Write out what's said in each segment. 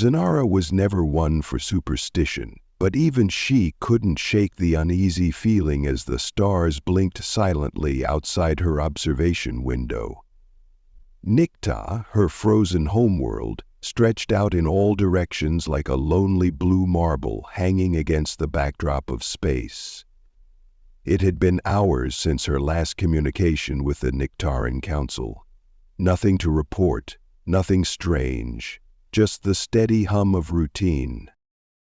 Zyla was never one for superstition, but even she couldn't shake the uneasy feeling as the stars blinked silently outside her observation window. Nikta, her frozen homeworld, stretched out in all directions like a lonely blue marble hanging against the backdrop of space. It had been hours since her last communication with the Nictaran Council. Nothing to report, nothing strange, just the steady hum of routine.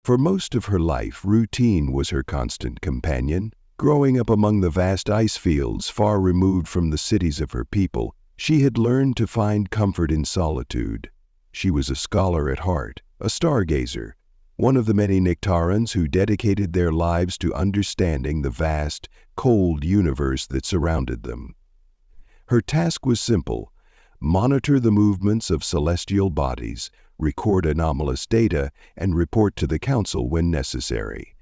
For most of her life, routine was her constant companion. Growing up among the vast ice fields far removed from the cities of her people, she had learned to find comfort in solitude. She was a scholar at heart, a stargazer, one of the many Nictarans who dedicated their lives to understanding the vast, cold universe that surrounded them. Her task was simple: monitor the movements of celestial bodies, record anomalous data, and report to the Council when necessary.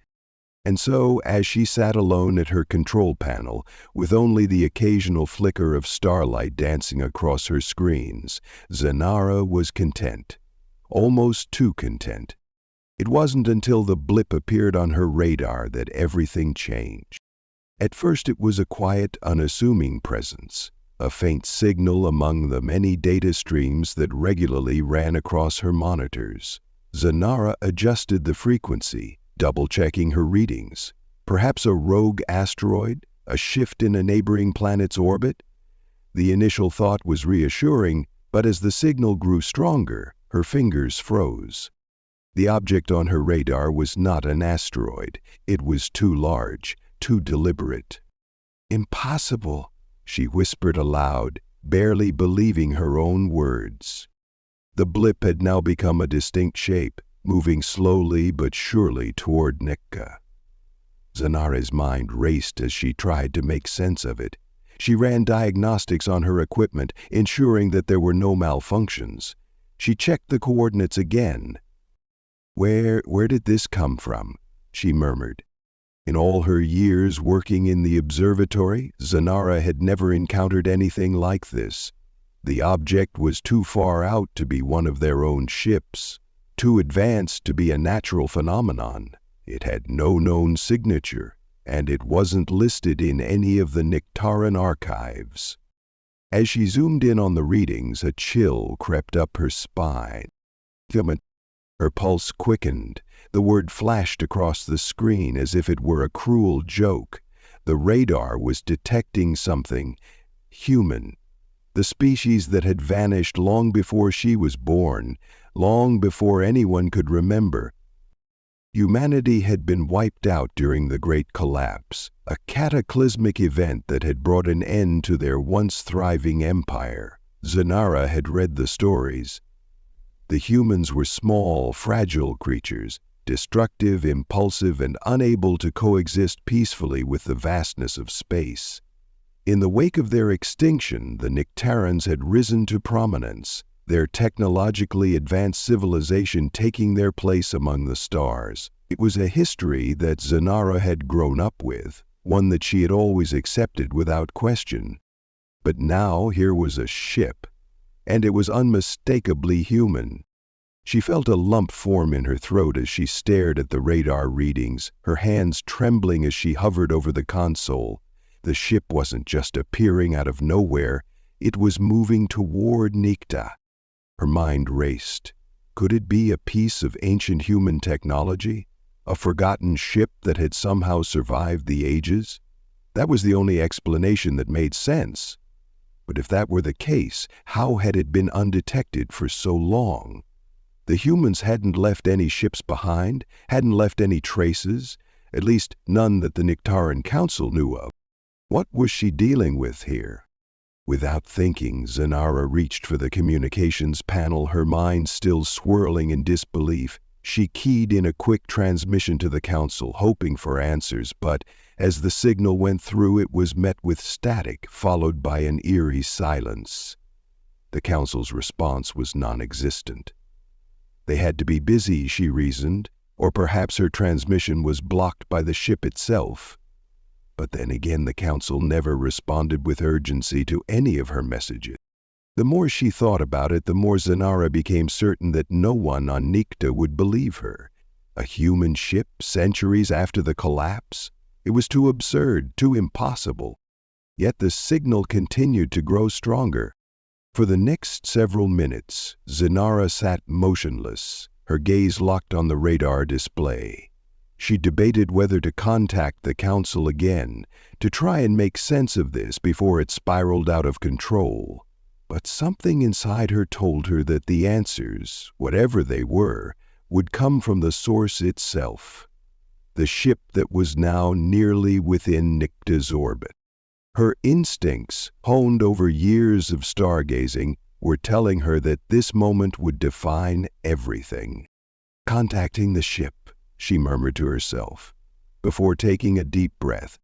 And so, as she sat alone at her control panel, with only the occasional flicker of starlight dancing across her screens, Zyla was content. Almost too content. It wasn't until the blip appeared on her radar that everything changed. At first it was a quiet, unassuming presence, a faint signal among the many data streams that regularly ran across her monitors. Zyla adjusted the frequency, double-checking her readings. Perhaps a rogue asteroid, a shift in a neighboring planet's orbit? The initial thought was reassuring, but as the signal grew stronger, her fingers froze. The object on her radar was not an asteroid. It was too large, too deliberate. "Impossible," she whispered aloud, barely believing her own words. The blip had now become a distinct shape, moving slowly but surely toward Nikta. Zyla's mind raced as she tried to make sense of it. She ran diagnostics on her equipment, ensuring that there were no malfunctions. She checked the coordinates again. Where did this come from?" she murmured. In all her years working in the observatory, Zyla had never encountered anything like this. The object was too far out to be one of their own ships, too advanced to be a natural phenomenon. It had no known signature, and it wasn't listed in any of the Nictaran archives. As she zoomed in on the readings, a chill crept up her spine. Her pulse quickened. The word flashed across the screen as if it were a cruel joke. The radar was detecting something human. The species that had vanished long before she was born, long before anyone could remember. Humanity had been wiped out during the Great Collapse, a cataclysmic event that had brought an end to their once thriving empire. Zyla had read the stories. The humans were small, fragile creatures, destructive, impulsive, and unable to coexist peacefully with the vastness of space. In the wake of their extinction, the Nictarans had risen to prominence, their technologically advanced civilization taking their place among the stars. It was a history that Zyla had grown up with, one that she had always accepted without question. But now here was a ship, and it was unmistakably human. She felt a lump form in her throat as she stared at the radar readings, her hands trembling as she hovered over the console. The ship wasn't just appearing out of nowhere, it was moving toward Nikta. Her mind raced. Could it be a piece of ancient human technology? A forgotten ship that had somehow survived the ages? That was the only explanation that made sense. But if that were the case, how had it been undetected for so long? The humans hadn't left any ships behind, hadn't left any traces, at least none that the Nictaran Council knew of. What was she dealing with here? Without thinking, Zyla reached for the communications panel, her mind still swirling in disbelief. She keyed in a quick transmission to the Council, hoping for answers, but as the signal went through, it was met with static, followed by an eerie silence. The Council's response was non-existent. They had to be busy, she reasoned, or perhaps her transmission was blocked by the ship itself. But then again, the Council never responded with urgency to any of her messages. The more she thought about it, the more Zyla became certain that no one on Nikta would believe her. A human ship centuries after the collapse? It was too absurd, too impossible. Yet the signal continued to grow stronger. For the next several minutes, Zyla sat motionless, her gaze locked on the radar display. She debated whether to contact the Council again, to try and make sense of this before it spiraled out of control. But something inside her told her that the answers, whatever they were, would come from the source itself, the ship that was now nearly within Nikta's orbit. Her instincts, honed over years of stargazing, were telling her that this moment would define everything. Contacting the ship, she murmured to herself. Before taking a deep breath,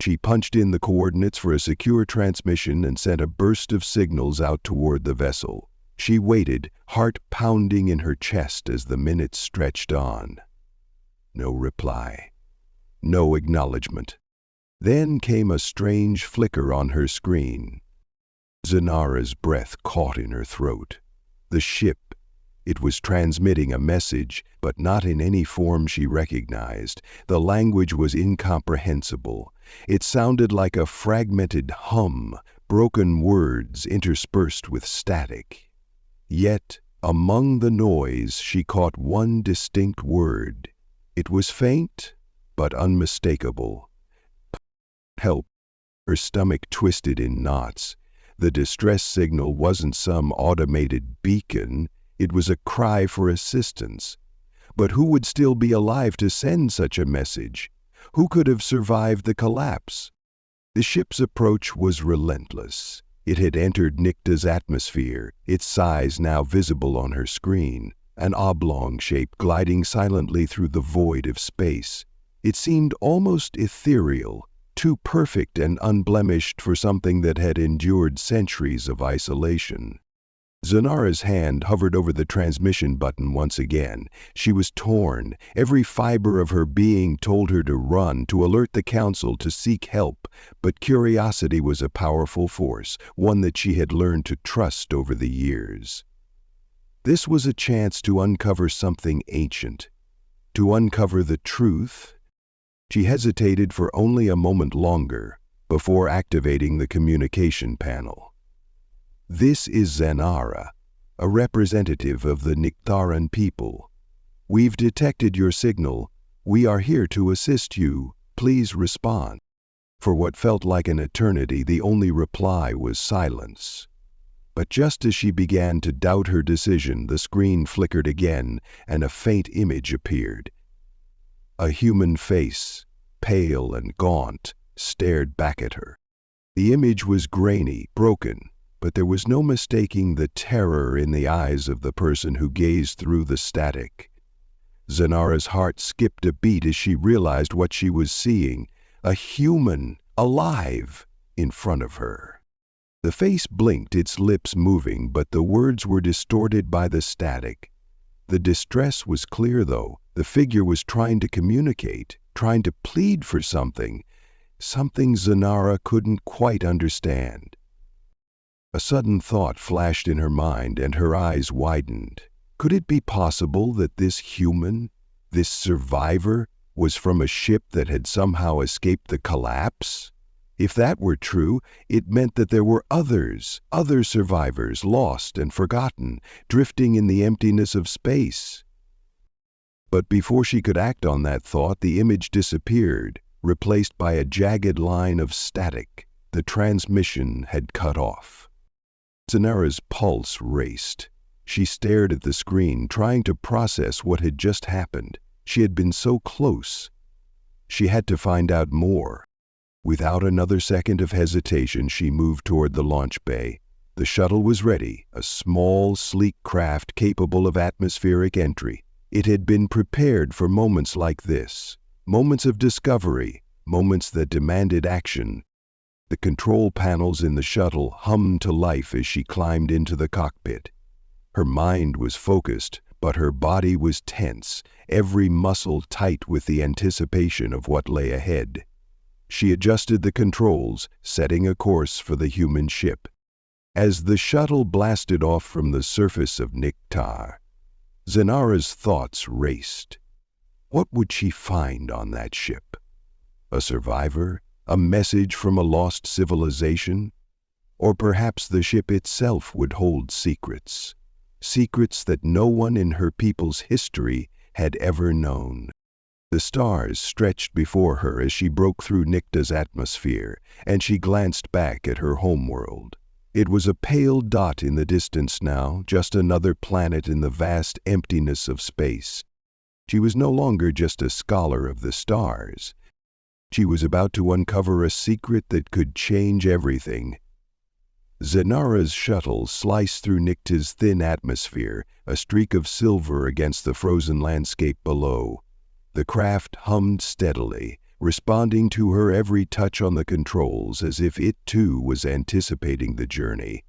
she punched in the coordinates for a secure transmission and sent a burst of signals out toward the vessel. She waited, heart pounding in her chest as the minutes stretched on. No reply. No acknowledgement. Then came a strange flicker on her screen. Zyla's breath caught in her throat. The ship, it was transmitting a message, but not in any form she recognized. The language was incomprehensible. It sounded like a fragmented hum, broken words interspersed with static. Yet, among the noise, she caught one distinct word. It was faint, but unmistakable. Help. Her stomach twisted in knots. The distress signal wasn't some automated beacon. It was a cry for assistance. But who would still be alive to send such a message? Who could have survived the collapse? The ship's approach was relentless. It had entered Nikta's atmosphere, its size now visible on her screen, an oblong shape gliding silently through the void of space. It seemed almost ethereal, too perfect and unblemished for something that had endured centuries of isolation. Zyla's hand hovered over the transmission button once again. She was torn. Every fiber of her being told her to run, to alert the Council, to seek help. But curiosity was a powerful force, one that she had learned to trust over the years. This was a chance to uncover something ancient, to uncover the truth. She hesitated for only a moment longer before activating the communication panel. This is Zyla, a representative of the Niktaran people. We've detected your signal. We are here to assist you. Please respond. For what felt like an eternity, the only reply was silence. But just as she began to doubt her decision, the screen flickered again and a faint image appeared. A human face, pale and gaunt, stared back at her. The image was grainy, broken, but there was no mistaking the terror in the eyes of the person who gazed through the static. Zyla's heart skipped a beat as she realized what she was seeing, a human, alive, in front of her. The face blinked, its lips moving, but the words were distorted by the static. The distress was clear, though. The figure was trying to communicate, trying to plead for something Zyla couldn't quite understand. A sudden thought flashed in her mind, and her eyes widened. Could it be possible that this human, this survivor, was from a ship that had somehow escaped the collapse? If that were true, it meant that there were other survivors, lost and forgotten, drifting in the emptiness of space. But before she could act on that thought, the image disappeared, replaced by a jagged line of static. The transmission had cut off. Zyla's pulse raced. She stared at the screen, trying to process what had just happened. She had been so close. She had to find out more. Without another second of hesitation, she moved toward the launch bay. The shuttle was ready, a small, sleek craft capable of atmospheric entry. It had been prepared for moments like this, moments of discovery, moments that demanded action. The control panels in the shuttle hummed to life as she climbed into the cockpit. Her mind was focused, but her body was tense, every muscle tight with the anticipation of what lay ahead. She adjusted the controls, setting a course for the human ship. As the shuttle blasted off from the surface of Niktar, Zenara's thoughts raced. What would she find on that ship? A survivor? A message from a lost civilization? Or perhaps the ship itself would hold secrets. Secrets that no one in her people's history had ever known. The stars stretched before her as she broke through Nikta's atmosphere, and she glanced back at her homeworld. It was a pale dot in the distance now, just another planet in the vast emptiness of space. She was no longer just a scholar of the stars. She was about to uncover a secret that could change everything. Zenara's shuttle sliced through Nikta's thin atmosphere, a streak of silver against the frozen landscape below. The craft hummed steadily, responding to her every touch on the controls as if it too was anticipating the journey.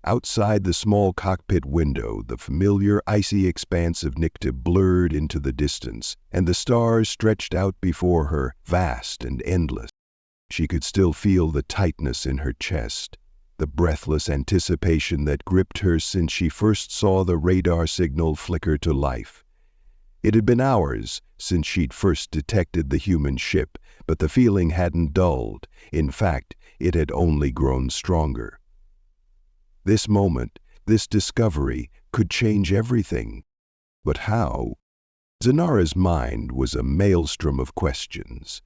Outside the small cockpit window, the familiar icy expanse of Nikta blurred into the distance, and the stars stretched out before her, vast and endless. She could still feel the tightness in her chest, the breathless anticipation that gripped her since she first saw the radar signal flicker to life. It had been hours since she'd first detected the human ship, but the feeling hadn't dulled. In fact, it had only grown stronger. This moment, this discovery, could change everything. But how? Zenara's mind was a maelstrom of questions.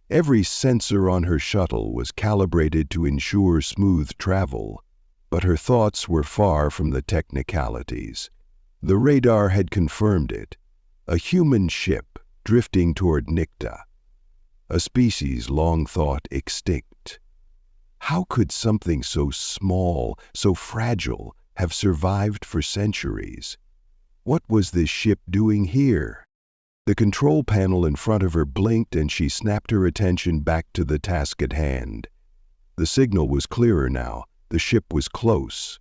Every sensor on her shuttle was calibrated to ensure smooth travel, but her thoughts were far from the technicalities. The radar had confirmed it. A human ship drifting toward Nikta, a species long thought extinct. How could something so small, so fragile, have survived for centuries? What was this ship doing here? The control panel in front of her blinked and she snapped her attention back to the task at hand. The signal was clearer now. The ship was close.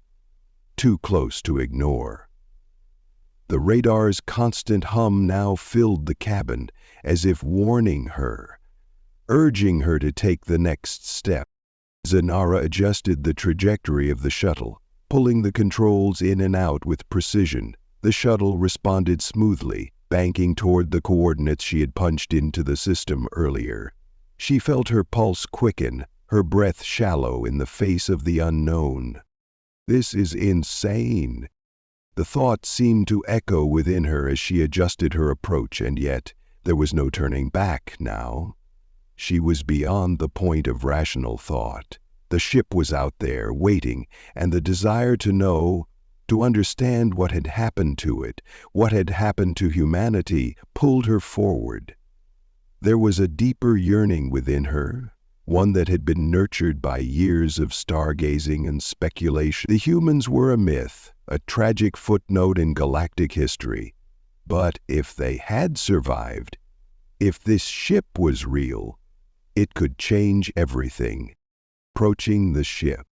Too close to ignore. The radar's constant hum now filled the cabin, as if warning her, urging her to take the next step. Zenara adjusted the trajectory of the shuttle, pulling the controls in and out with precision. The shuttle responded smoothly, banking toward the coordinates she had punched into the system earlier. She felt her pulse quicken, her breath shallow in the face of the unknown. This is insane. The thought seemed to echo within her as she adjusted her approach, and yet there was no turning back now. She was beyond the point of rational thought. The ship was out there, waiting, and the desire to know, to understand what had happened to it, what had happened to humanity, pulled her forward. There was a deeper yearning within her, one that had been nurtured by years of stargazing and speculation. The humans were a myth, a tragic footnote in galactic history. But if they had survived, if this ship was real, it could change everything. Approaching the ship.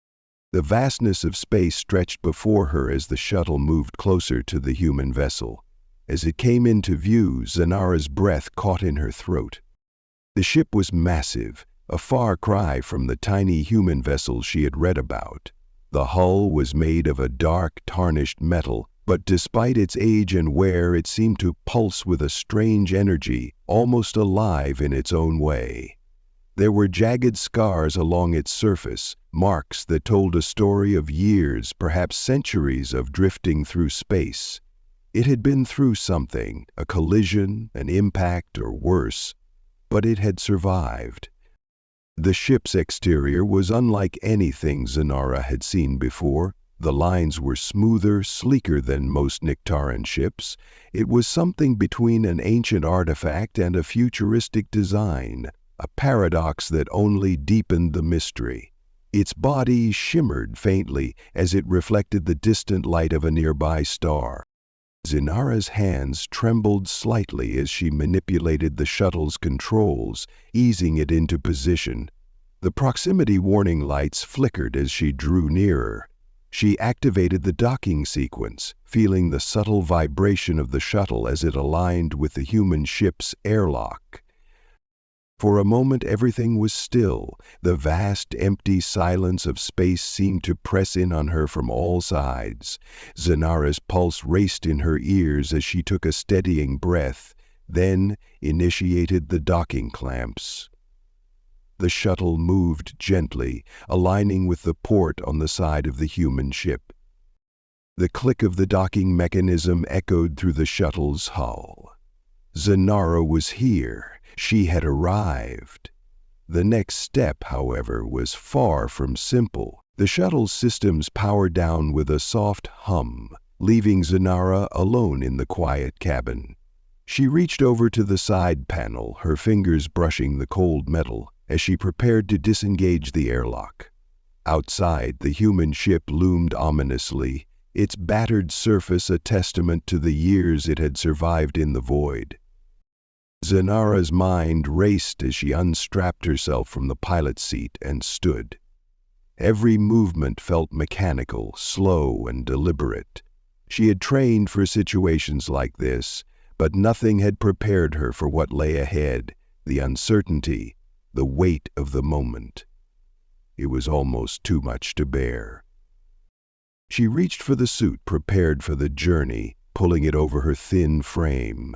The vastness of space stretched before her as the shuttle moved closer to the human vessel. As it came into view, Zenara's breath caught in her throat. The ship was massive, a far cry from the tiny human vessels she had read about. The hull was made of a dark, tarnished metal, but despite its age and wear, it seemed to pulse with a strange energy, almost alive in its own way. There were jagged scars along its surface, marks that told a story of years, perhaps centuries of drifting through space. It had been through something, a collision, an impact, or worse, but it had survived. The ship's exterior was unlike anything Zenara had seen before. The lines were smoother, sleeker than most Niktaran ships. It was something between an ancient artifact and a futuristic design, a paradox that only deepened the mystery. Its body shimmered faintly as it reflected the distant light of a nearby star. Zenara's hands trembled slightly as she manipulated the shuttle's controls, easing it into position. The proximity warning lights flickered as she drew nearer. She activated the docking sequence, feeling the subtle vibration of the shuttle as it aligned with the human ship's airlock. For a moment everything was still. The vast, empty silence of space seemed to press in on her from all sides. Zenara's pulse raced in her ears as she took a steadying breath, then initiated the docking clamps. The shuttle moved gently, aligning with the port on the side of the human ship. The click of the docking mechanism echoed through the shuttle's hull. Zenara was here. She had arrived. The next step, however, was far from simple. The shuttle's systems powered down with a soft hum, leaving Zenara alone in the quiet cabin. She reached over to the side panel, her fingers brushing the cold metal, as she prepared to disengage the airlock. Outside, the human ship loomed ominously, its battered surface a testament to the years it had survived in the void. Zenara's mind raced as she unstrapped herself from the pilot's seat and stood. Every movement felt mechanical, slow, and deliberate. She had trained for situations like this, but nothing had prepared her for what lay ahead, the uncertainty, the weight of the moment. It was almost too much to bear. She reached for the suit, prepared for the journey, pulling it over her thin frame.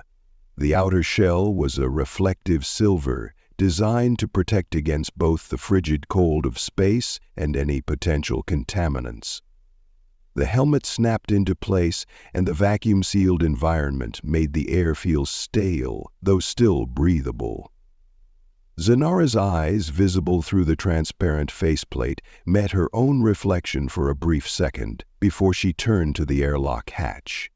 The outer shell was a reflective silver, designed to protect against both the frigid cold of space and any potential contaminants. The helmet snapped into place, and the vacuum-sealed environment made the air feel stale, though still breathable. Zenara's eyes, visible through the transparent faceplate, met her own reflection for a brief second before she turned to the airlock hatch.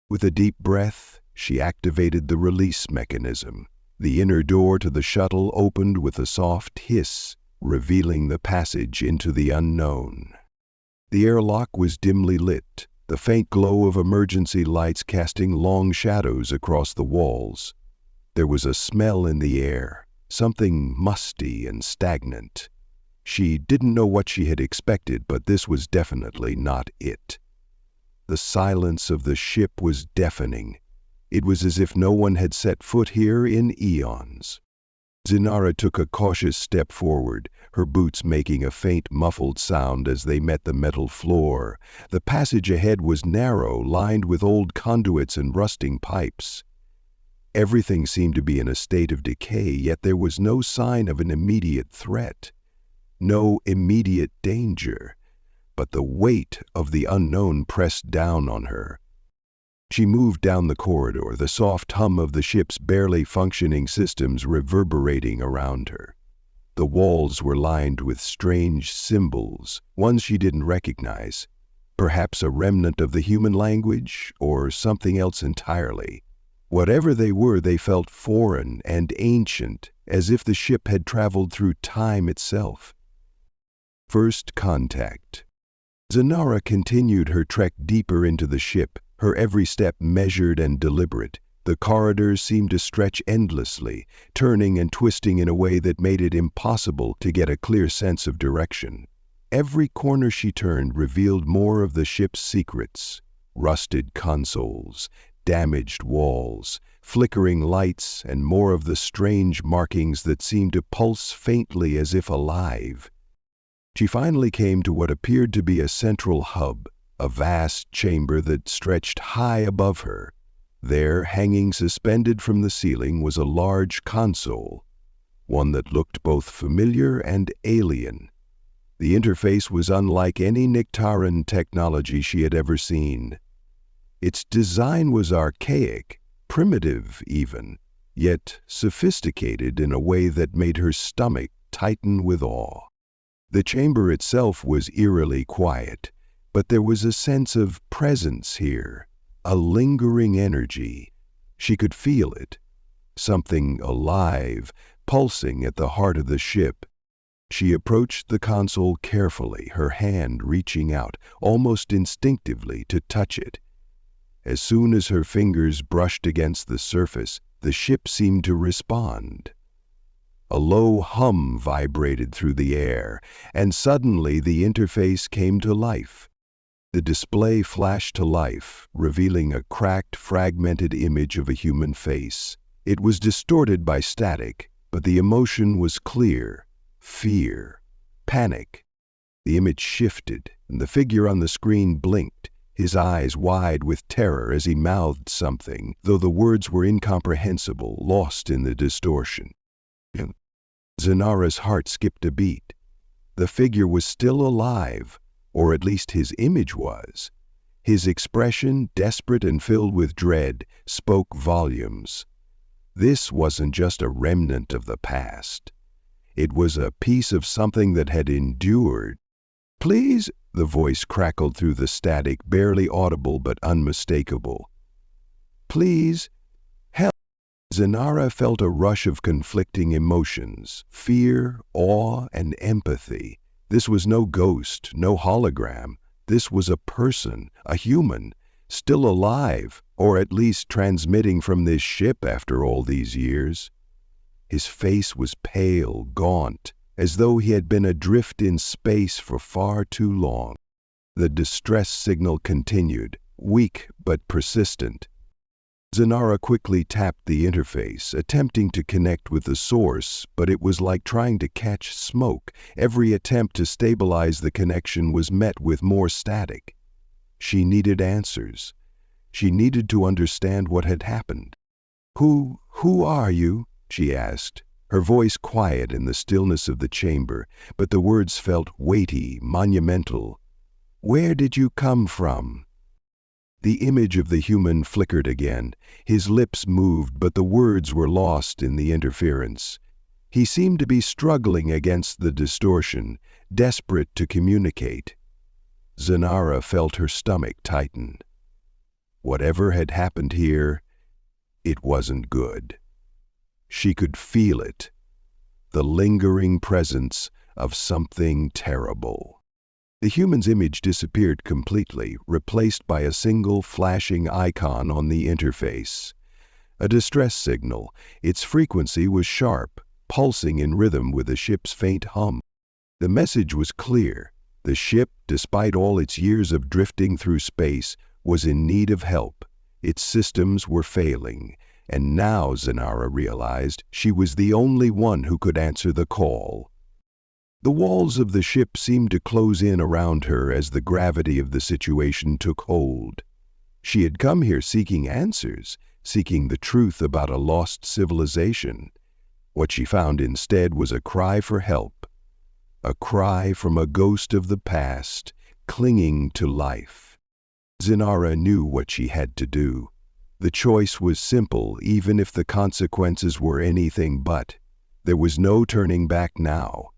With a deep breath, she activated the release mechanism. The inner door to the shuttle opened with a soft hiss, revealing the passage into the unknown. The airlock was dimly lit, the faint glow of emergency lights casting long shadows across the walls. There was a smell in the air, something musty and stagnant. She didn't know what she had expected, but this was definitely not it. The silence of the ship was deafening. It was as if no one had set foot here in eons. Zenara took a cautious step forward, her boots making a faint muffled sound as they met the metal floor. The passage ahead was narrow, lined with old conduits and rusting pipes. Everything seemed to be in a state of decay, yet there was no sign of an immediate threat, no immediate danger. But the weight of the unknown pressed down on her. She moved down the corridor, the soft hum of the ship's barely functioning systems reverberating around her. The walls were lined with strange symbols, ones she didn't recognize, perhaps a remnant of the human language or something else entirely. Whatever they were, they felt foreign and ancient, as if the ship had traveled through time itself. First contact. Zenara continued her trek deeper into the ship, her every step measured and deliberate. The corridors seemed to stretch endlessly, turning and twisting in a way that made it impossible to get a clear sense of direction. Every corner she turned revealed more of the ship's secrets: rusted consoles, damaged walls, flickering lights, and more of the strange markings that seemed to pulse faintly as if alive. She finally came to what appeared to be a central hub, a vast chamber that stretched high above her. There, hanging suspended from the ceiling, was a large console, one that looked both familiar and alien. The interface was unlike any Nictaran technology she had ever seen. Its design was archaic, primitive even, yet sophisticated in a way that made her stomach tighten with awe. The chamber itself was eerily quiet, but there was a sense of presence here, a lingering energy. She could feel it, something alive, pulsing at the heart of the ship. She approached the console carefully, her hand reaching out, almost instinctively, to touch it. As soon as her fingers brushed against the surface, the ship seemed to respond. A low hum vibrated through the air, and suddenly the interface came to life. The display flashed to life, revealing a cracked, fragmented image of a human face. It was distorted by static, But the emotion was clear: fear, panic. The image shifted, and the figure on the screen blinked, his eyes wide with terror as he mouthed something, though the words were incomprehensible, lost in the distortion. Zenara's heart skipped a beat. The figure was still alive, or at least his image was. His expression, desperate and filled with dread, spoke volumes. This wasn't just a remnant of the past. It was a piece of something that had endured. "Please," the voice crackled through the static, barely audible but unmistakable. "Please, help." Zenara felt a rush of conflicting emotions: fear, awe, and empathy. This was no ghost, no hologram. This was a person, a human, still alive, or at least transmitting from this ship after all these years. His face was pale, gaunt, as though he had been adrift in space for far too long. The distress signal continued, weak but persistent. Zenara quickly tapped the interface, attempting to connect with the source, but it was like trying to catch smoke. Every attempt to stabilize the connection was met with more static. She needed answers. She needed to understand what had happened. Who are you?" she asked, her voice quiet in the stillness of the chamber, but the words felt weighty, monumental. "Where did you come from?" The image of the human flickered again. His lips moved, but the words were lost in the interference. He seemed to be struggling against the distortion, desperate to communicate. Zenara felt her stomach tighten. Whatever had happened here, it wasn't good. She could feel it, the lingering presence of something terrible. The human's image disappeared completely, replaced by a single flashing icon on the interface. A distress signal. Its frequency was sharp, pulsing in rhythm with the ship's faint hum. The message was clear. The ship, despite all its years of drifting through space, was in need of help. Its systems were failing, and now Zenara realized she was the only one who could answer the call. The walls of the ship seemed to close in around her as the gravity of the situation took hold. She had come here seeking answers, seeking the truth about a lost civilization. What she found instead was a cry for help, a cry from a ghost of the past, clinging to life. Zenara knew what she had to do. The choice was simple, even if the consequences were anything but. There was no turning back now.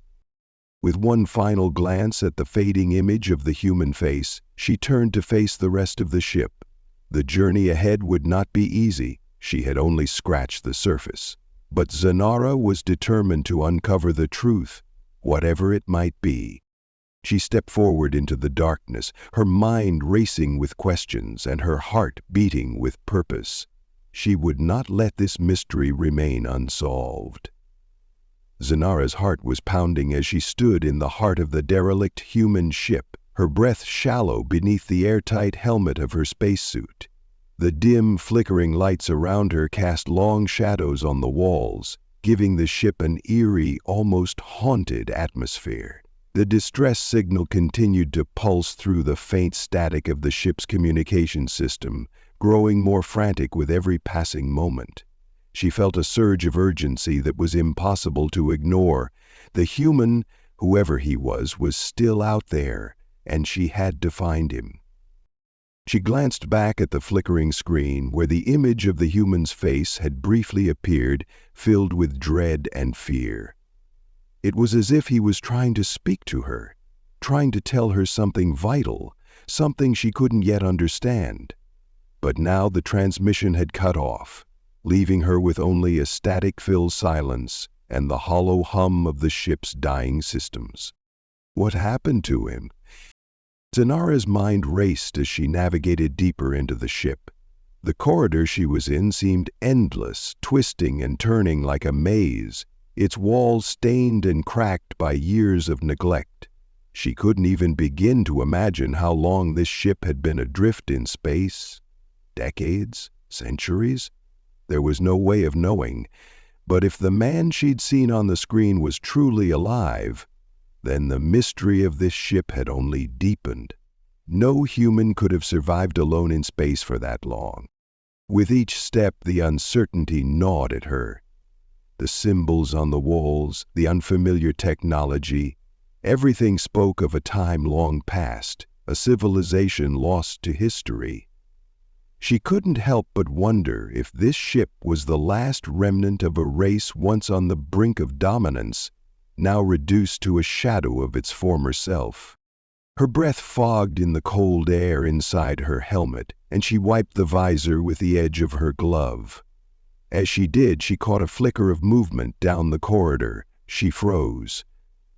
With one final glance at the fading image of the human face, she turned to face the rest of the ship. The journey ahead would not be easy. She had only scratched the surface. But Zenara was determined to uncover the truth, whatever it might be. She stepped forward into the darkness, her mind racing with questions and her heart beating with purpose. She would not let this mystery remain unsolved. Zenara's heart was pounding as she stood in the heart of the derelict human ship, her breath shallow beneath the airtight helmet of her spacesuit. The dim, flickering lights around her cast long shadows on the walls, giving the ship an eerie, almost haunted atmosphere. The distress signal continued to pulse through the faint static of the ship's communication system, growing more frantic with every passing moment. She felt a surge of urgency that was impossible to ignore. The human, whoever he was still out there, and she had to find him. She glanced back at the flickering screen where the image of the human's face had briefly appeared, filled with dread and fear. It was as if he was trying to speak to her, trying to tell her something vital, something she couldn't yet understand. But now the transmission had cut off, leaving her with only a static-filled silence and the hollow hum of the ship's dying systems. What happened to him? Zenara's mind raced as she navigated deeper into the ship. The corridor she was in seemed endless, twisting and turning like a maze, its walls stained and cracked by years of neglect. She couldn't even begin to imagine how long this ship had been adrift in space. Decades? Centuries? There was no way of knowing, But if the man she'd seen on the screen was truly alive, then the mystery of this ship had only deepened. No human could have survived alone in space for that long. With each step, the uncertainty gnawed at her. The symbols on the walls, the unfamiliar technology, everything spoke of a time long past, a civilization lost to history. She couldn't help but wonder if this ship was the last remnant of a race once on the brink of dominance, now reduced to a shadow of its former self. Her breath fogged in the cold air inside her helmet, and she wiped the visor with the edge of her glove. As she did, she caught a flicker of movement down the corridor. She froze.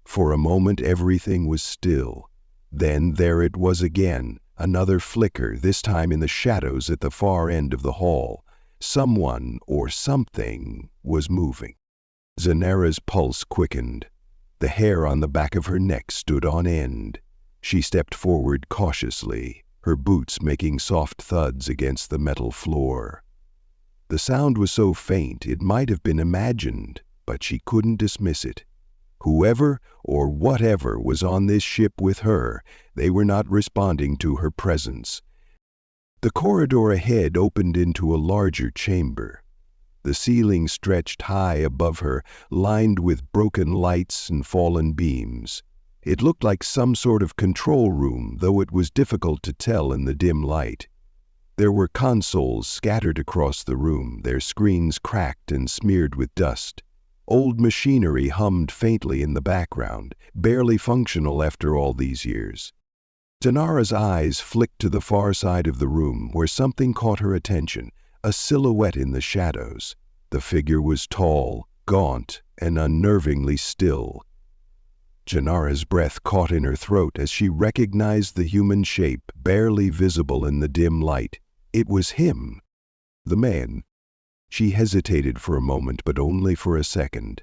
For a moment, everything was still. Then there it was again, another flicker, this time in the shadows at the far end of the hall. Someone or something was moving. Zyla's pulse quickened. The hair on the back of her neck stood on end. She stepped forward cautiously, her boots making soft thuds against the metal floor. The sound was so faint it might have been imagined, but she couldn't dismiss it. Whoever or whatever was on this ship with her, they were not responding to her presence. The corridor ahead opened into a larger chamber. The ceiling stretched high above her, lined with broken lights and fallen beams. It looked like some sort of control room, though it was difficult to tell in the dim light. There were consoles scattered across the room, their screens cracked and smeared with dust. Old machinery hummed faintly in the background, barely functional after all these years. Zyla's eyes flicked to the far side of the room, where something caught her attention, a silhouette in the shadows. The figure was tall, gaunt, and unnervingly still. Zyla's breath caught in her throat as she recognized the human shape, barely visible in the dim light. It was him, the man. She hesitated for a moment, but only for a second.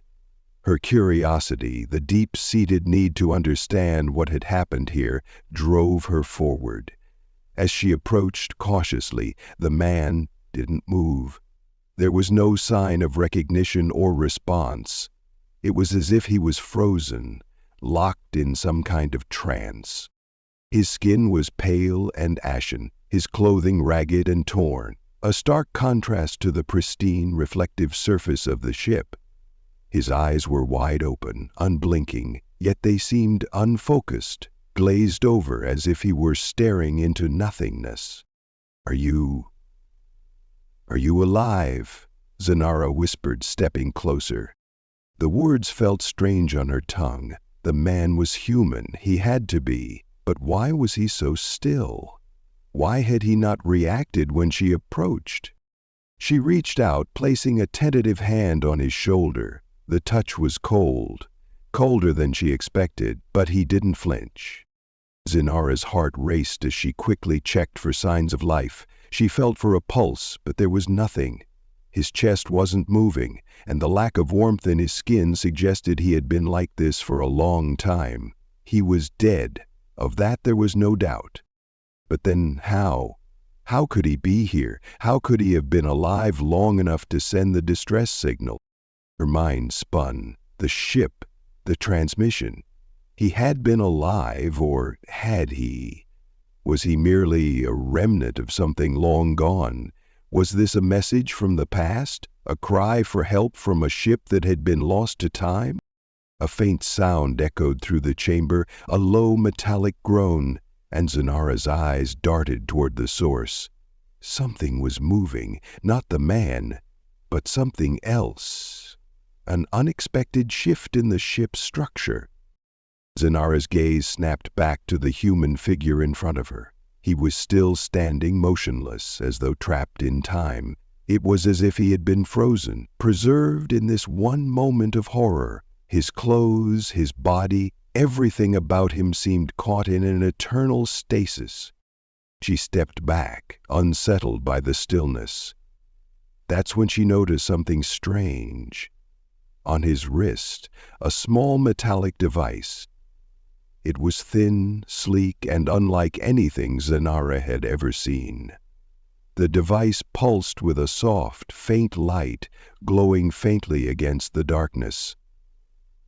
Her curiosity, the deep-seated need to understand what had happened here, drove her forward. As she approached cautiously, the man didn't move. There was no sign of recognition or response. It was as if he was frozen, locked in some kind of trance. His skin was pale and ashen, his clothing ragged and torn, a stark contrast to the pristine, reflective surface of the ship. His eyes were wide open, unblinking, yet they seemed unfocused, glazed over as if he were staring into nothingness. Are you alive?" Zyla whispered, stepping closer. The words felt strange on her tongue. The man was human, he had to be, but why was he so still? Why had he not reacted when she approached? She reached out, placing a tentative hand on his shoulder. The touch was cold, colder than she expected, but he didn't flinch. Zyla's heart raced as she quickly checked for signs of life. She felt for a pulse, but there was nothing. His chest wasn't moving, and the lack of warmth in his skin suggested he had been like this for a long time. He was dead. Of that there was no doubt. But then how? How could he be here? How could he have been alive long enough to send the distress signal? Her mind spun. The ship, the transmission. He had been alive, or had he? Was he merely a remnant of something long gone? Was this a message from the past? A cry for help from a ship that had been lost to time? A faint sound echoed through the chamber, a low metallic groan, and Zyla's eyes darted toward the source. Something was moving, not the man, but something else. An unexpected shift in the ship's structure. Zyla's gaze snapped back to the human figure in front of her. He was still standing motionless, as though trapped in time. It was as if he had been frozen, preserved in this one moment of horror. His clothes, his body, everything about him seemed caught in an eternal stasis. She stepped back, unsettled by the stillness. That's when she noticed something strange. On his wrist, a small metallic device. It was thin, sleek, and unlike anything Zyla had ever seen. The device pulsed with a soft, faint light, glowing faintly against the darkness.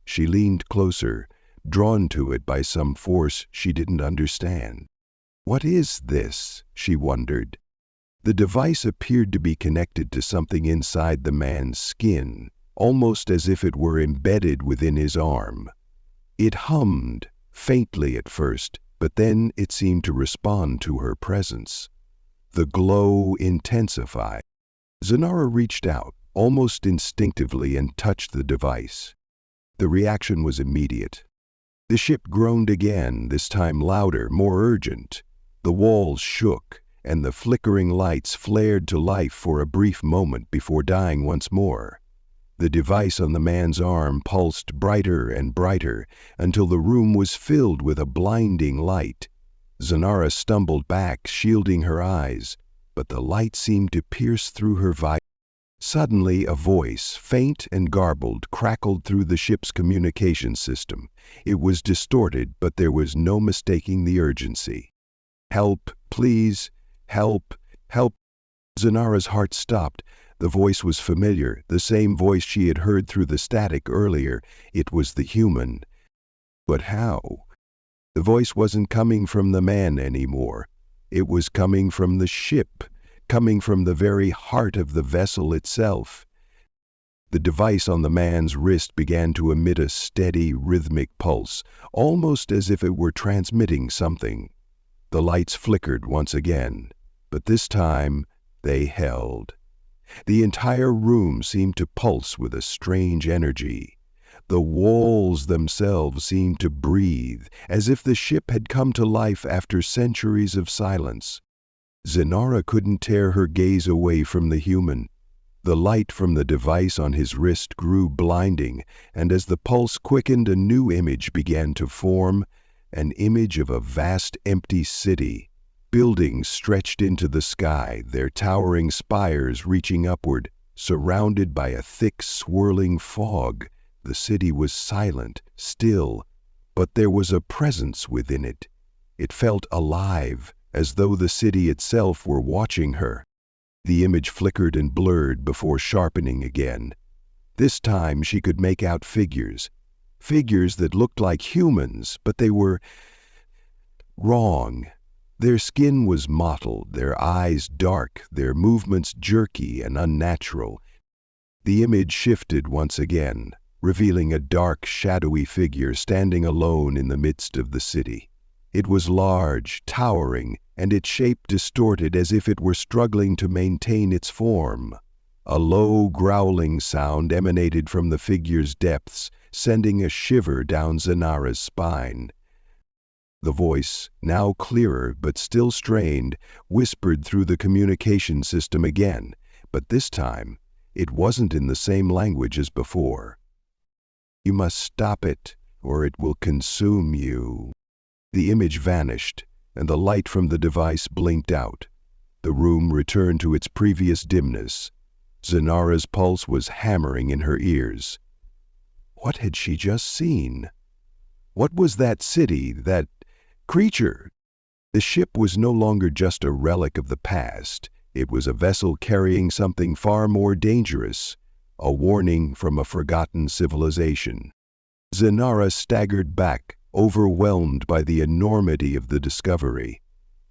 She leaned closer, drawn to it by some force she didn't understand. "What is this?" she wondered. The device appeared to be connected to something inside the man's skin, almost as if it were embedded within his arm. It hummed, faintly at first, but then it seemed to respond to her presence. The glow intensified. Zyla reached out, almost instinctively, and touched the device. The reaction was immediate. The ship groaned again, this time louder, more urgent. The walls shook, and the flickering lights flared to life for a brief moment before dying once more. The device on the man's arm pulsed brighter and brighter until the room was filled with a blinding light. Zyla stumbled back, shielding her eyes, but the light seemed to pierce through her visor. Suddenly, a voice, faint and garbled, crackled through the ship's communication system. It was distorted, but there was no mistaking the urgency. "Help, please, help, help." Zyla's heart stopped. The voice was familiar, the same voice she had heard through the static earlier. It was the human. But how? The voice wasn't coming from the man anymore. It was coming from the ship, coming from the very heart of the vessel itself. The device on the man's wrist began to emit a steady, rhythmic pulse, almost as if it were transmitting something. The lights flickered once again, but this time they held. The entire room seemed to pulse with a strange energy. The walls themselves seemed to breathe, as if the ship had come to life after centuries of silence. Zyla couldn't tear her gaze away from the human. The light from the device on his wrist grew blinding, and as the pulse quickened, a new image began to form, an image of a vast empty city. Buildings stretched into the sky, their towering spires reaching upward, surrounded by a thick, swirling fog. The city was silent, still, but there was a presence within it. It felt alive, as though the city itself were watching her. The image flickered and blurred before sharpening again. This time she could make out figures that looked like humans, but they were wrong. Their skin was mottled, their eyes dark, their movements jerky and unnatural. The image shifted once again, revealing a dark, shadowy figure standing alone in the midst of the city. It was large, towering, and its shape distorted as if it were struggling to maintain its form. A low, growling sound emanated from the figure's depths, sending a shiver down Zyla's spine. The voice, now clearer but still strained, whispered through the communication system again, but this time it wasn't in the same language as before. "You must stop it, or it will consume you." The image vanished, and the light from the device blinked out. The room returned to its previous dimness. Zyla's pulse was hammering in her ears. What had she just seen? What was that city, that creature? The ship was no longer just a relic of the past. It was a vessel carrying something far more dangerous, a warning from a forgotten civilization. Zyla staggered back, overwhelmed by the enormity of the discovery.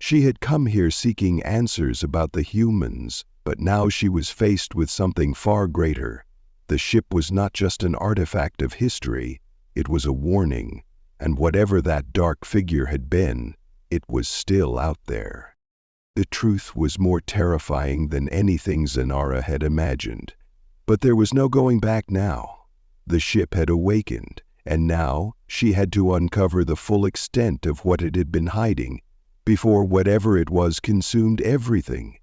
She had come here seeking answers about the humans, but now she was faced with something far greater. The ship was not just an artifact of history, it was a warning, and whatever that dark figure had been, it was still out there. The truth was more terrifying than anything Zyla had imagined. But there was no going back now. The ship had awakened, and now she had to uncover the full extent of what it had been hiding, before whatever it was consumed everything.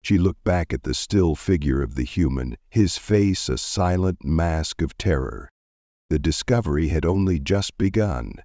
She looked back at the still figure of the human, his face a silent mask of terror. The discovery had only just begun,